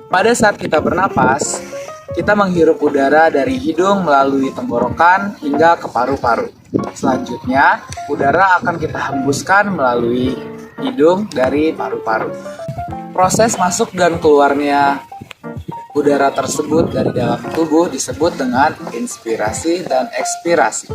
Pada saat kita bernapas, kita menghirup udara dari hidung melalui tenggorokan hingga ke paru-paru. Selanjutnya, udara akan kita hembuskan melalui hidung dari paru-paru. Proses masuk dan keluarnya udara tersebut dari dalam tubuh disebut dengan inspirasi dan ekspirasi.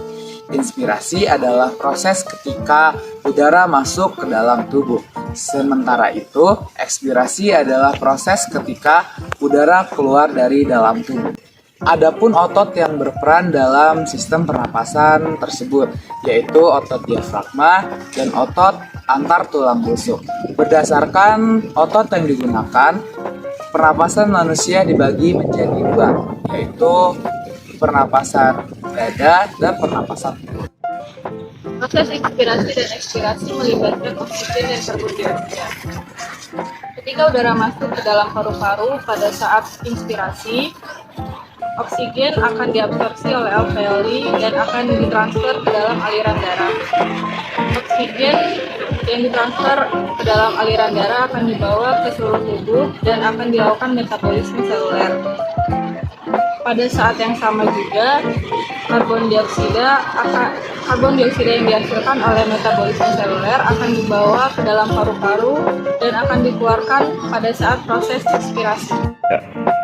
Inspirasi adalah proses ketika udara masuk ke dalam tubuh. Sementara itu, ekspirasi adalah proses ketika udara keluar dari dalam tubuh. Adapun otot yang berperan dalam sistem pernapasan tersebut, yaitu otot diafragma dan otot antar tulang rusuk. Berdasarkan otot yang digunakan, pernapasan manusia dibagi menjadi dua, yaitu pernapasan dada dan pernapasan perut. Proses inspirasi dan ekspirasi melibatkan oksigen dan karbon dioksida. Ketika udara masuk ke dalam paru-paru pada saat inspirasi, oksigen akan diabsorpsi oleh alveoli dan akan ditransfer ke dalam aliran darah. Oksigen yang ditransfer ke dalam aliran darah akan dibawa ke seluruh tubuh dan akan dilakukan metabolisme seluler. Pada saat yang sama juga, karbon dioksida yang dihasilkan oleh metabolisme seluler akan dibawa ke dalam paru-paru dan akan dikeluarkan pada saat proses ekspirasi.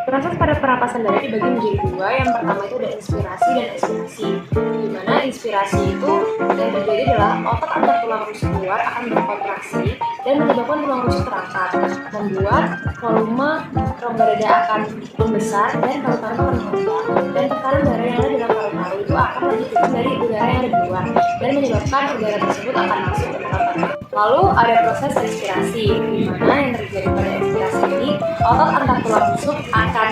Proses pada pernapasan dada dibagi menjadi dua. Yang pertama itu ada inspirasi dan ekspirasi. Di mana inspirasi itu yang terjadi adalah otot antar tulang rusuk luar akan berkontraksi dan menyebabkan tulang rusuk terangkat, membuat volume rongga dada akan membesar dan paru-paru akan mengembang, dan tekanan udara yang ada di dalam paru-paru itu akan lebih kecil dari udara yang ada di luar dan menyebabkan udara tersebut akan masuk ke dalam paru. Lalu ada proses ekspirasi, di mana yang terjadi pada ekspirasi ini otot antar tulang rusuk akan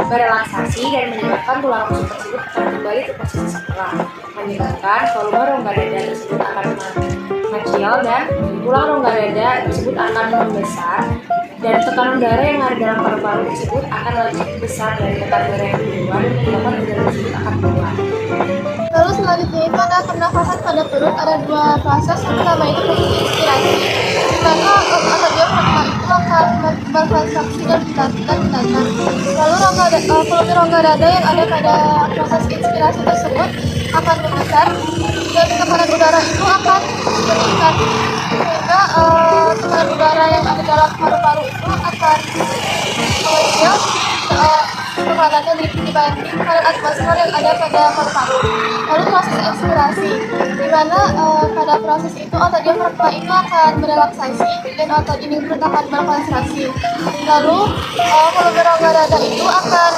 berelaksasi dan menyebabkan tulang rusuk tersebut akan kembali ke posisi semula, menyebabkan volume rongga dada tersebut akan mengecil dan tulang rongga dada tersebut akan membesar, dan tekanan udara yang ada dalam paru-paru tersebut akan lebih besar dari tekanan udara yang di luar dan menyebabkan udara tersebut akan keluar. Lalu selanjutnya itu ada pernafasan pada perut. Ada dua proses. Yang pertama itu proses inspirasi, di mana otot diafragma itu akan berkontraksi dan ditata. Lalu volume rongga dada yang ada pada proses inspirasi tersebut akan membesar dan tekanan udara itu akan meningkat, sehingga tekanan udara yang ada dalam paru-paru itu akan mengecil tekanannya dibanding tekanan atmosfer yang ada pada paru-paru. Lalu proses ekspirasi, di mana pada proses itu otot diafragma itu akan berelaksasi dan otot ini perut akan berkontraksi. Lalu volume rongga dada itu akan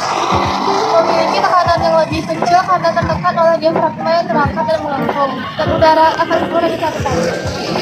memiliki tekanan yang lebih kecil karena tertekan oleh diafragma yang terangkat dan melengkung, dan udara akan keluar dari paru-paru.